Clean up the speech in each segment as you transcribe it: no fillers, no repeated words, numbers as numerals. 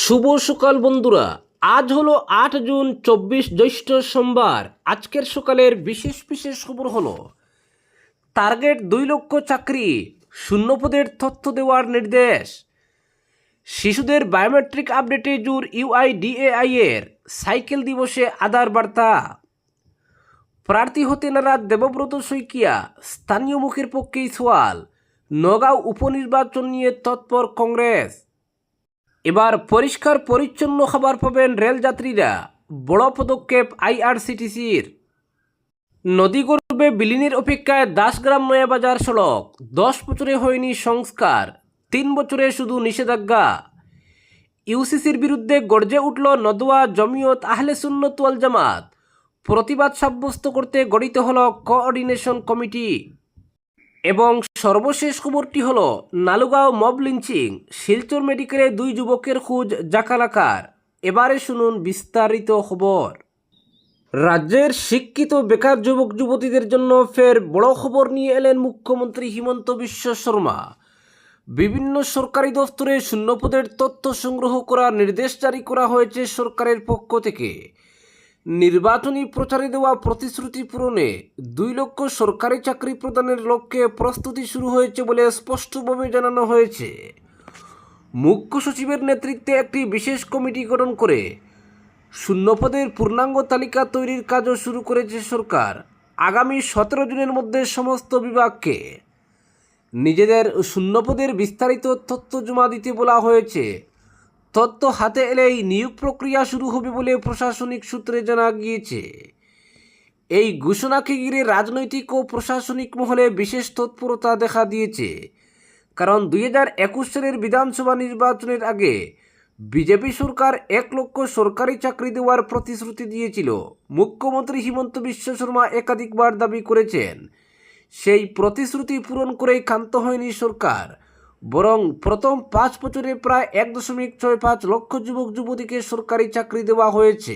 শুভ সকাল বন্ধুরা। আজ হলো 8 জুন 24 জ্যৈষ্ঠ সোমবার। আজকের সকালের বিশেষ বিশেষ খবর হলো টার্গেট 2 লক্ষ চাকরি, শূন্যপদের তথ্য দেওয়ার নির্দেশ, শিশুদের বায়োমেট্রিক আপডেটে জোর ইউআইডিএআই এর, সাইকেল দিবসে আধার বার্তা, প্রার্থী হতে নারাজ দেবব্রত শইকিয়া, স্থানীয় মুখের পক্ষেই সোয়াল, নগাঁও উপনির্বাচন নিয়ে তৎপর কংগ্রেস। এবার পরিষ্কার পরিচ্ছন্ন খাবার পাবেন রেলযাত্রীরা, বড় পদক্ষেপ আইআরসিটিসির। নদীগর্ভে বিলীনের অপেক্ষায় দাসগ্রাম নয়াবাজার সড়ক, 10 বছরে হয়নি সংস্কার, 3 বছরে শুধু নিষেধাজ্ঞা। ইউসিসির বিরুদ্ধে গর্জে উঠল নদওয়া জমিয়ত আহলে সুন্নত ওয়াল জামাত, প্রতিবাদ সাব্যস্ত করতে গঠিত হল কোঅর্ডিনেশন কমিটি। এবং সর্বশেষ খবরটি হলো নালুগাঁও মব লিঞ্চিং, শিলচর মেডিকেলে 2 যুবকের খোঁজ জাকালাকার। এবারে শুনুন বিস্তারিত খবর। রাজ্যের শিক্ষিত বেকার যুবক যুবতীদের জন্য ফের বড় খবর নিয়ে এলেন মুখ্যমন্ত্রী হিমন্ত বিশ্ব শর্মা। বিভিন্ন সরকারি দফতরে শূন্যপদের তথ্য সংগ্রহ করার নির্দেশ জারি করা হয়েছে সরকারের পক্ষ থেকে। নির্বাচনী প্রচারে দেওয়া প্রতিশ্রুতি পূরণে 2 লক্ষ সরকারি চাকরি প্রদানের লক্ষ্যে প্রস্তুতি শুরু হয়েছে বলে স্পষ্টভাবে জানানো হয়েছে। মুখ্য সচিবের নেতৃত্বে একটি বিশেষ কমিটি গঠন করে শূন্যপদের পূর্ণাঙ্গ তালিকা তৈরির কাজও শুরু করেছে সরকার। আগামী 17 জুনের মধ্যে সমস্ত বিভাগকে নিজেদের শূন্যপদের বিস্তারিত তথ্য জমা দিতে বলা হয়েছে। তথ্য হাতে এলেই নিয়োগ প্রক্রিয়া শুরু হবে বলে প্রশাসনিক সূত্রে জানা গিয়েছে। এই ঘোষণাকে ঘিরে রাজনৈতিক ও প্রশাসনিক মহলে বিশেষ তৎপরতা দেখা দিয়েছে, কারণ 2021 সালের বিধানসভা নির্বাচনের আগে বিজেপি সরকার 1 লক্ষ সরকারি চাকরি দেওয়ার প্রতিশ্রুতি দিয়েছিল। মুখ্যমন্ত্রী হিমন্ত বিশ্ব শর্মা একাধিকবার দাবি করেছেন, সেই প্রতিশ্রুতি পূরণ করেই ক্ষান্ত হয়নি সরকার, বরং প্রথম 5 বছরে প্রায় 1.65 লক্ষ যুবক যুবতীকে সরকারি চাকরি দেওয়া হয়েছে।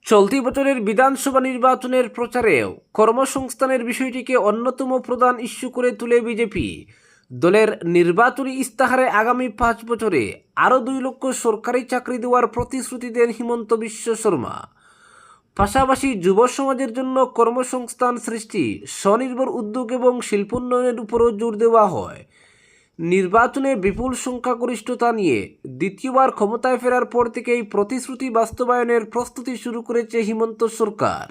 চলতি বছরের বিধানসভা নির্বাচনের প্রচারেও কর্মসংস্থানের বিষয়টিকে অন্যতম প্রধান ইস্যু করে তুলে বিজেপি। দলের নির্বাচনী ইস্তাহারে আগামী 5 বছরে আরও 2 লক্ষ সরকারি চাকরি দেওয়ার প্রতিশ্রুতি দেন হিমন্ত বিশ্ব শর্মা। পাশাপাশি যুব সমাজের জন্য কর্মসংস্থান সৃষ্টি, স্বনির্ভর উদ্যোগ এবং শিল্পোন্নয়নের উপরও জোর দেওয়া হয়। নির্বাচনে বিপুল সংখ্যাগরিষ্ঠতা নিয়ে দ্বিতীয়বার ক্ষমতায় ফেরার পর থেকেই প্রতিশ্রুতি বাস্তবায়নের প্রস্তুতি শুরু করেছে হিমন্ত সরকার।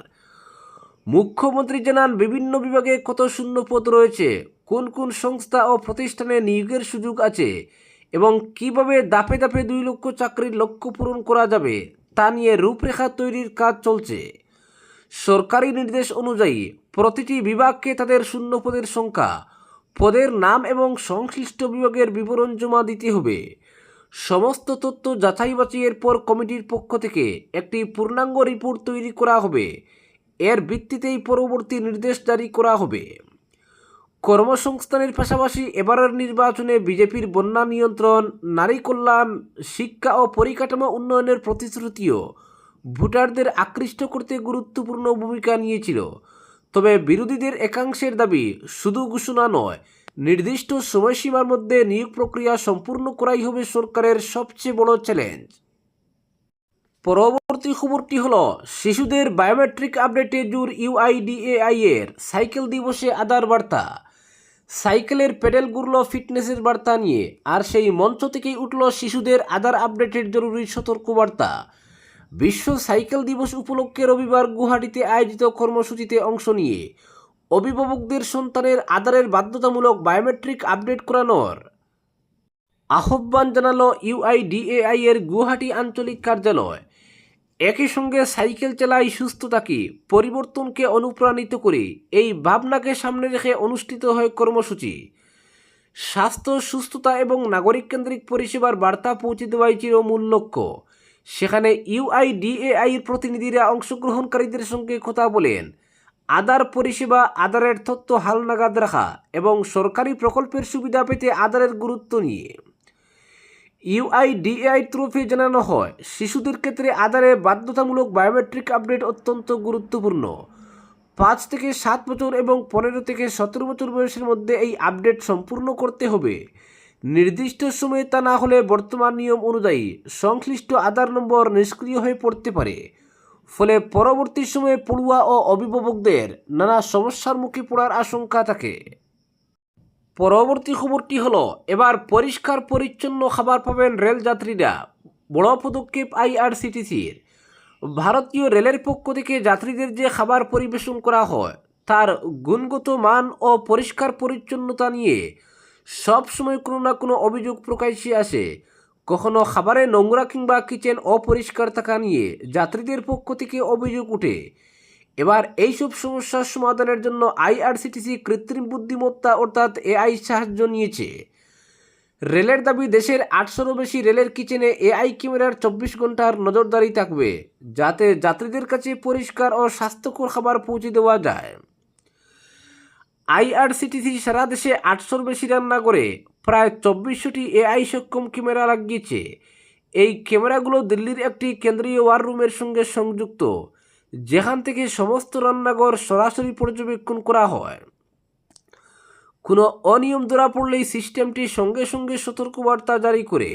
মুখ্যমন্ত্রী জানান, বিভিন্ন বিভাগে কত শূন্যপদ রয়েছে, কোন কোন সংস্থা ও প্রতিষ্ঠানে নিয়োগের সুযোগ আছে এবং কিভাবে ধাপে ধাপে 2 লক্ষ চাকরির লক্ষ্য পূরণ করা যাবে তা নিয়ে রূপরেখা তৈরির কাজ চলছে। সরকারি নির্দেশ অনুযায়ী প্রতিটি বিভাগকে তাদের শূন্যপদের সংখ্যা, পদের নাম এবং সংশ্লিষ্ট বিভাগের বিবরণ জমা দিতে হবে। সমস্ত তথ্য যাচাই বাছাইয়ের পর কমিটির পক্ষ থেকে একটি পূর্ণাঙ্গ রিপোর্ট তৈরি করা হবে। এর ভিত্তিতেই পরবর্তী নির্দেশ জারি করা হবে। কর্মসংস্থানের পাশাপাশি এবারের নির্বাচনে বিজেপির বন্যা নিয়ন্ত্রণ, নারী কল্যাণ, শিক্ষা ও পরিকাঠামো উন্নয়নের প্রতিশ্রুতিও ভোটারদের আকৃষ্ট করতে গুরুত্বপূর্ণ ভূমিকা নিয়েছিল। তবে বিরোধীদের একাংশের দাবি, শুধু ঘোষণা নয়, নির্দিষ্ট সময়সীমার মধ্যে নিয়োগ প্রক্রিয়া সম্পূর্ণ করাই হবে সরকারের সবচেয়ে বড় চ্যালেঞ্জ। পরবর্তী খবরটি হলো শিশুদের বায়োমেট্রিক আপডেটে জোর ইউআইডিএআই এর, সাইকেল দিবসে আধার বার্তা। সাইকেলের পেডেল ঘুরল ফিটনেসের বার্তা নিয়ে, আর সেই মঞ্চ থেকেই উঠল শিশুদের আধার আপডেটের জরুরি সতর্কবার্তা। বিশ্ব সাইকেল দিবস উপলক্ষে রবিবার গুয়াহাটিতে আয়োজিত কর্মসূচিতে অংশ নিয়ে অভিভাবকদের সন্তানের আধারের বাধ্যতামূলক বায়োমেট্রিক আপডেট করানোর আহ্বান জানালো ইউআইডিএআই এর গুয়াহাটি আঞ্চলিক কার্যালয়। একই সঙ্গে সাইকেল চালাই সুস্থ থাকি, পরিবর্তনকে অনুপ্রাণিত করে এই ভাবনাকে সামনে রেখে অনুষ্ঠিত হয় কর্মসূচি। স্বাস্থ্য, সুস্থতা এবং নাগরিক কেন্দ্রিক পরিষেবার বার্তা পৌঁছে দেওয়াই ছিল মূল লক্ষ্য। সেখানে ইউআইডিএআই এর প্রতিনিধিরা অংশগ্রহণকারীদের সঙ্গে কথা বলেন আধার পরিষেবা, আধারের তথ্য হালনাগাদ রাখা এবং সরকারি প্রকল্পের সুবিধা পেতে আধারের গুরুত্ব নিয়ে। ইউআইডিএআই তরফে জানানো হয়, শিশুদের ক্ষেত্রে আধারে বাধ্যতামূলক বায়োমেট্রিক আপডেট অত্যন্ত গুরুত্বপূর্ণ। 5 থেকে 7 বছর এবং 15 থেকে 17 বছর বয়সের মধ্যে এই আপডেট সম্পূর্ণ করতে হবে। নির্দিষ্ট সময়ে তা না হলে বর্তমান নিয়ম অনুযায়ী সংশ্লিষ্ট আধার নম্বর নিষ্ক্রিয় হয়ে পড়তে পারে। ফলে পরবর্তী সময়ে পড়ুয়া ও অভিভাবকদের নানা সমস্যার মুখে পড়ার আশঙ্কা থাকে। পরবর্তী খবরটি হলো, এবার পরিষ্কার পরিচ্ছন্ন খাবার পাবেন রেলযাত্রীরা। বড় পদক্ষেপ আইআরসিটিসির। ভারতীয় রেলের পক্ষ থেকে যাত্রীদের যে খাবার পরিবেশন করা হয় তার গুণগত মান ও পরিষ্কার পরিচ্ছন্নতা নিয়ে সবসময় কোনো না কোনো অভিযোগ প্রকাশ্যে আসে। কখনো খাবারে নোংরা কিংবা কিচেন অপরিষ্কার থাকা নিয়ে যাত্রীদের পক্ষ থেকে অভিযোগ ওঠে। এবার এইসব সমস্যার সমাধানের জন্য আইআরসিটিসি কৃত্রিম বুদ্ধিমত্তা অর্থাৎ এআই সাহায্য নিয়েছে। রেলের দাবি, দেশের 800-রও বেশি রেলের কিচেনে এআই ক্যামেরার 24 ঘন্টার নজরদারি থাকবে, যাতে যাত্রীদের কাছে পরিষ্কার ও স্বাস্থ্যকর খাবার পৌঁছে দেওয়া যায়। আইআরসিটিসি সারা দেশে 800-র বেশি রান্নাঘরে প্রায় 2400টি এআই সক্ষম ক্যামেরা লাগিয়েছে। এই ক্যামেরাগুলো দিল্লির একটি কেন্দ্রীয় ওয়ার রুমের সঙ্গে সংযুক্ত, যেখান থেকে সমস্ত রান্নাঘর সরাসরি পর্যবেক্ষণ করা হয়। কোনো অনিয়ম ধরা পড়লেই সিস্টেমটি সঙ্গে সঙ্গে সতর্কবার্তা জারি করে।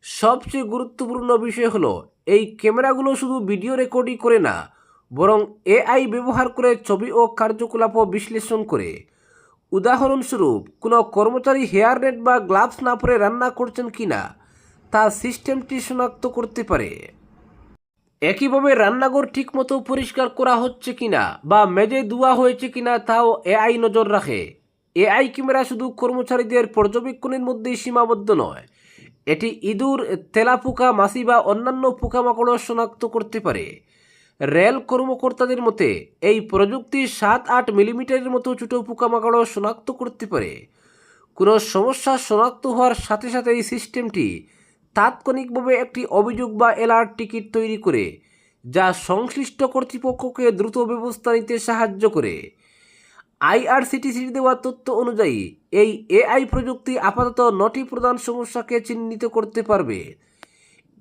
সবচেয়ে গুরুত্বপূর্ণ বিষয় হলো, এই ক্যামেরাগুলো শুধু ভিডিও রেকর্ডই করে না, বরং এআই ব্যবহার করে ছবি ও কার্যকলাপও বিশ্লেষণ করে। উদাহরণস্বরূপ, কোনো কর্মচারী হেয়ার নেট বা গ্লাভস না পরে রান্না করছেন কিনা তা সিস্টেমটি শনাক্ত করতে পারে। একইভাবে রান্নাঘর ঠিকমতো পরিষ্কার করা হচ্ছে কিনা বা মেজে ধোয়া হয়েছে কিনা তাও এআই নজর রাখে। এআই ক্যামেরা শুধু কর্মচারীদের পর্যবেক্ষণের মধ্যেই সীমাবদ্ধ নয়, এটি ইঁদুর, তেলাপোকা, মাছি বা অন্যান্য পোকামাকড়ও শনাক্ত করতে পারে। রেল কর্মকর্তাদের মতে এই প্রযুক্তি 7-8 মিলিমিটারের মতো ছোট পোকামাকড়ও শনাক্ত করতে পারে। কোনো সমস্যা শনাক্ত হওয়ার সাথে সাথে এই সিস্টেমটি তাৎক্ষণিকভাবে একটি অভিযোগ বা অ্যালার্ট টিকিট তৈরি করে, যা সংশ্লিষ্ট কর্তৃপক্ষকে দ্রুত ব্যবস্থা নিতে সাহায্য করে। আইআরসিটিসির দেওয়া তথ্য অনুযায়ী এই এআই প্রযুক্তি আপাতত 9টি প্রধান সমস্যাকে চিহ্নিত করতে পারবে।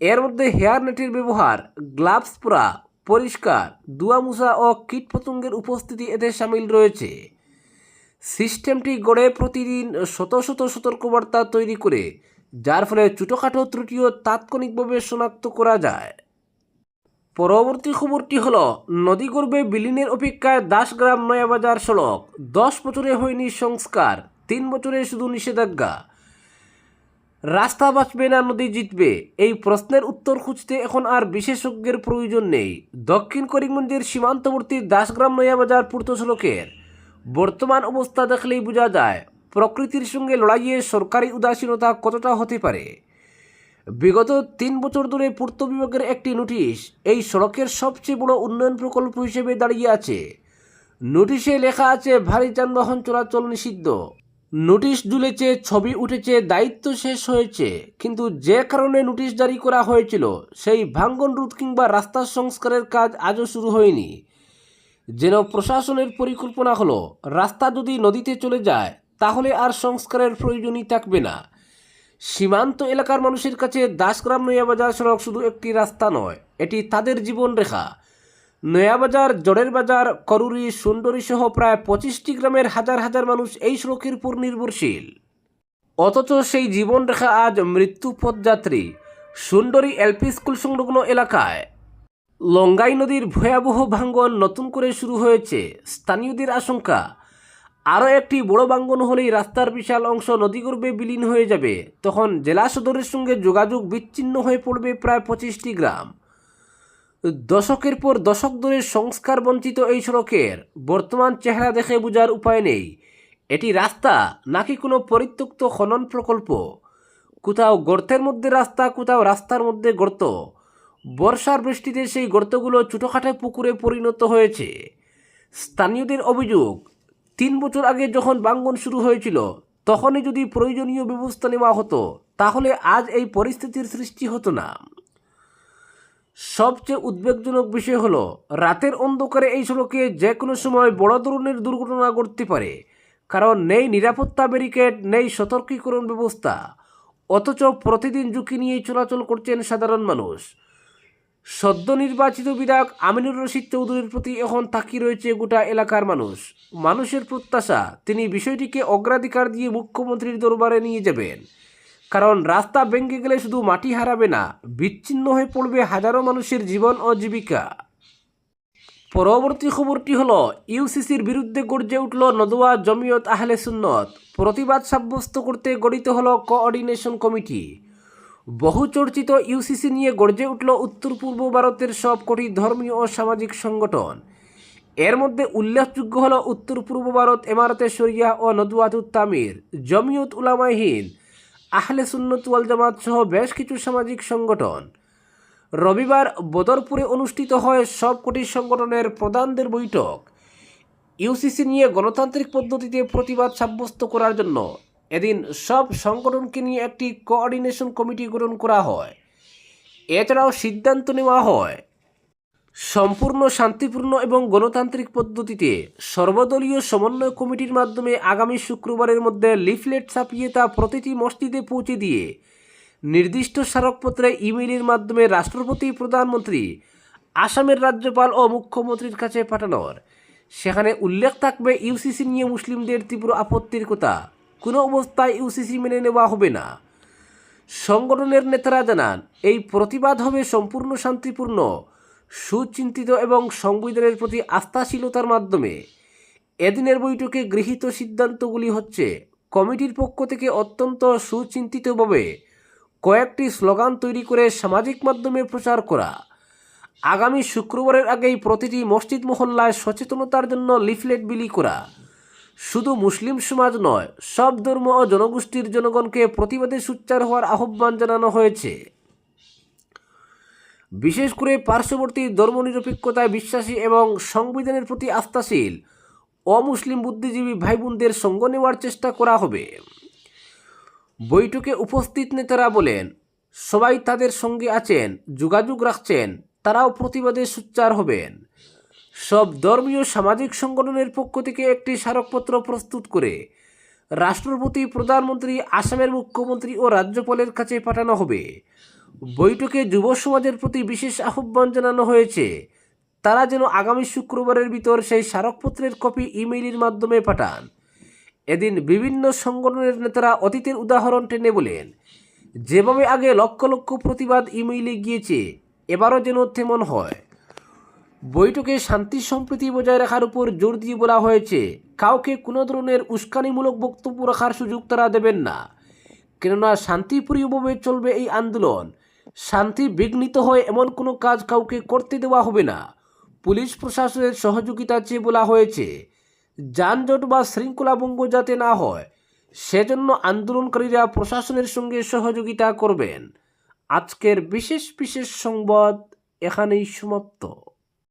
এর মধ্যে হেয়ার নেটের ব্যবহার, গ্লাভস পরা, পরিষ্কার, ধোয়া মোছা ও কীটপতঙ্গের উপস্থিতি এতে সামিল রয়েছে। সিস্টেমটি গড়ে প্রতিদিন শত শত সতর্কবার্তা তৈরি করে, যার ফলে ছোটোখাটো ত্রুটিও তাৎক্ষণিকভাবে শনাক্ত করা যায়। পরবর্তী খবরটি হল, নদীগর্ভে বিলীনের অপেক্ষায় দাসগ্রাম নয়াবাজার সড়ক। 10 বছরে হয়নি সংস্কার, 3 বছরে শুধু নিষেধাজ্ঞা। রাস্তা বাঁচবে না নদী জিতবে, এই প্রশ্নের উত্তর খুঁজতে এখন আর বিশেষজ্ঞের প্রয়োজন নেই। দক্ষিণ করিমগঞ্জের সীমান্তবর্তী দাসগ্রাম নয়াবাজার পূর্ত সড়কের বর্তমান অবস্থা দেখলেই বোঝা যায় প্রকৃতির সঙ্গে লড়াইয়ে সরকারি উদাসীনতা কতটা হতে পারে। বিগত 3 বছর ধরে পূর্ত বিভাগের একটি নোটিশ এই সড়কের সবচেয়ে বড় উন্নয়ন প্রকল্প হিসেবে দাঁড়িয়ে আছে। নোটিশে লেখা আছে ভারী যানবাহন চলাচল নিষিদ্ধ। নোটিশ ঝুলেছে, ছবি উঠেছে, দায়িত্ব শেষ হয়েছে, কিন্তু যে কারণে নোটিশ জারি করা হয়েছিল সেই ভাঙ্গন রোধ কিংবা রাস্তা সংস্কারের কাজ আজও শুরু হয়নি। যেন প্রশাসনের পরিকল্পনা হলো, রাস্তা যদি নদীতে চলে যায় তাহলে আর সংস্কারের প্রয়োজনই থাকবে না। সীমান্ত এলাকার মানুষের কাছে দাসগ্রাম নয়াবাজার সড়ক শুধু একটি রাস্তা নয়, এটি তাদের জীবনরেখা। নয়াবাজার, জড়ের বাজার, করুরি, সুন্দরী সহ প্রায় 25টি গ্রামের হাজার হাজার মানুষ এই সড়কের উপর নির্ভরশীল। অথচ সেই জীবনরেখা আজ মৃত্যু পথযাত্রী। সুন্দরী এলপি স্কুল সংলগ্ন এলাকায় লঙ্গাই নদীর ভয়াবহ ভাঙ্গন নতুন করে শুরু হয়েছে। স্থানীয়দের আশঙ্কা, আরও একটি বড় ভাঙ্গন হলেই রাস্তার বিশাল অংশ নদীগর্ভে বিলীন হয়ে যাবে। তখন জেলা সদরের সঙ্গে যোগাযোগ বিচ্ছিন্ন হয়ে পড়বে প্রায় 25টি গ্রাম। দশকের পর দশক ধরে সংস্কার বঞ্চিত এই সড়কের বর্তমান চেহারা দেখে বোঝার উপায় নেই এটি রাস্তা নাকি কোনো পরিত্যক্ত খনন প্রকল্প। কোথাও গর্তের মধ্যে রাস্তা, কোথাও রাস্তার মধ্যে গর্ত। বর্ষার বৃষ্টিতে সেই গর্তগুলো ছোটোখাটো পুকুরে পরিণত হয়েছে। স্থানীয়দের অভিযোগ, 3 বছর আগে যখন ভাঙ্গন শুরু হয়েছিল তখনই যদি প্রয়োজনীয় ব্যবস্থা নেওয়া হতো তাহলে আজ এই পরিস্থিতির সৃষ্টি হতো না। সবচেয়ে উদ্বেগজনক বিষয় হলো, রাতের অন্ধকারে এই সড়কে যে কোনো সময় বড় ধরনের দুর্ঘটনা ঘটতে পারে, কারণ নেই নিরাপত্তা ব্যারিকেড, নেই সতর্কীকরণ ব্যবস্থা। অথচ প্রতিদিন ঝুঁকি নিয়ে চলাচল করছেন সাধারণ মানুষ। সদ্য নির্বাচিত বিধায়ক আমিনুর রশিদ চৌধুরীর প্রতি এখন তাকিয়ে রয়েছে গোটা এলাকার মানুষ। মানুষের প্রত্যাশা তিনি বিষয়টিকে অগ্রাধিকার দিয়ে মুখ্যমন্ত্রীর দরবারে নিয়ে যাবেন। কারণ রাস্তা ভেঙে গেলে শুধু মাটি হারাবে না, বিচ্ছিন্ন হয়ে পড়বে হাজারো মানুষের জীবন ও জীবিকা। পরবর্তী খবরটি হলো, ইউসিসির বিরুদ্ধে গর্জে উঠল নদওয়া জমিয়ত আহলে সুন্নত। প্রতিবাদ সাব্যস্ত করতে গঠিত হলো কোঅর্ডিনেশন কমিটি। বহুচর্চিত ইউসিসি নিয়ে গর্জে উঠল উত্তর পূর্ব ভারতের সবকটি ধর্মীয় ও সামাজিক সংগঠন। এর মধ্যে উল্লেখযোগ্য হলো উত্তর পূর্ব ভারত এমারতে শরিয়া ও নদওয়াতুত তামির, জমিয়ত উলামায়ে হিন্দ, আহলে সুন্নত ওয়াল জামাত সহ বেশ কিছু সামাজিক সংগঠন। রবিবার বদরপুরে অনুষ্ঠিত হয় সবকটি সংগঠনের প্রধানদের বৈঠক। ইউসিসি নিয়ে গণতান্ত্রিক পদ্ধতিতে প্রতিবাদ সাব্যস্ত করার জন্য এদিন সব সংগঠনকে নিয়ে একটি কোঅর্ডিনেশন কমিটি গঠন করা হয়। এছাড়াও সিদ্ধান্ত নেওয়া হয় সম্পূর্ণ শান্তিপূর্ণ এবং গণতান্ত্রিক পদ্ধতিতে সর্বদলীয় সমন্বয় কমিটির মাধ্যমে আগামী শুক্রবারের মধ্যে লিফলেট ছাপিয়ে তা প্রতিটি মসজিদে পৌঁছে দিয়ে নির্দিষ্ট স্মারকপত্রে ইমেইলের মাধ্যমে রাষ্ট্রপতি, প্রধানমন্ত্রী, আসামের রাজ্যপাল ও মুখ্যমন্ত্রীর কাছে পাঠানোর। সেখানে উল্লেখ থাকবে ইউসিসি নিয়ে মুসলিমদের তীব্র আপত্তির কথা, কোনো অবস্থায় ইউসিসি মেনে নেওয়া হবে না। সংগঠনের নেতারা জানান, এই প্রতিবাদ হবে সম্পূর্ণ শান্তিপূর্ণ, সুচিন্তিত এবং সংবিধানের প্রতি আস্থাশীলতার মাধ্যমে। এদিনের বৈঠকে গৃহীত সিদ্ধান্তগুলি হচ্ছে, কমিটির পক্ষ থেকে অত্যন্ত সুচিন্তিতভাবে কয়েকটি স্লোগান তৈরি করে সামাজিক মাধ্যমে প্রচার করা, আগামী শুক্রবারের আগেই প্রতিটি মসজিদ মহল্লায় সচেতনতার জন্য লিফলেট বিলি করা, শুধু মুসলিম সমাজ নয় সব ধর্ম ও জনগোষ্ঠীর জনগণকে প্রতিবাদে সোচ্চার হওয়ার আহ্বান জানানো হয়েছে। বিশেষ করে পার্শ্ববর্তী ধর্মনিরপেক্ষতায় বিশ্বাসী এবং সংবিধানের প্রতি আস্থাশীল অমুসলিম বুদ্ধিজীবী ভাই বোনদের সঙ্গ নেওয়ার চেষ্টা করা হবে। বৈঠকে উপস্থিত নেতারা বলেন, সবাই তাদের সঙ্গে আছেন, যোগাযোগ রাখছেন, তারাও প্রতিবাদে সোচ্চার হবেন। সব ধর্মীয় সামাজিক সংগঠনের পক্ষ থেকে একটি স্মারকপত্র প্রস্তুত করে রাষ্ট্রপতি, প্রধানমন্ত্রী, আসামের মুখ্যমন্ত্রী ও রাজ্যপালের কাছে পাঠানো হবে। বৈঠকে যুব সমাজের প্রতি বিশেষ আহ্বান জানানো হয়েছে, তারা যেন আগামী শুক্রবারের ভিতর সেই স্মারকপত্রের কপি ইমেইলের মাধ্যমে পাঠান। এদিন বিভিন্ন সংগঠনের নেতারা অতীতের উদাহরণ টেনে বলেন, যেভাবে আগে লক্ষ লক্ষ প্রতিবাদ ইমেইলে গিয়েছে, এবারও যেন তেমন হয়। বৈঠকে শান্তি সম্প্রীতি বজায় রাখার উপর জোর দিয়ে বলা হয়েছে, কাউকে কোনো ধরনের উস্কানিমূলক বক্তব্য রাখার সুযোগ তারা দেবেন না, কেননা শান্তিপ্রিয়ভাবে চলবে এই আন্দোলন। শান্তি বিঘ্নিত হয় এমন কোনো কাজ কাউকে করতে দেওয়া হবে না। পুলিশ প্রশাসনের সহযোগিতা চেয়ে বলা হয়েছে, যানজট বা শৃঙ্খলাভঙ্গ যাতে না হয় সেজন্য আন্দোলনকারীরা প্রশাসনের সঙ্গে সহযোগিতা করবেন। আজকের বিশেষ সংবাদ এখানেই সমাপ্ত।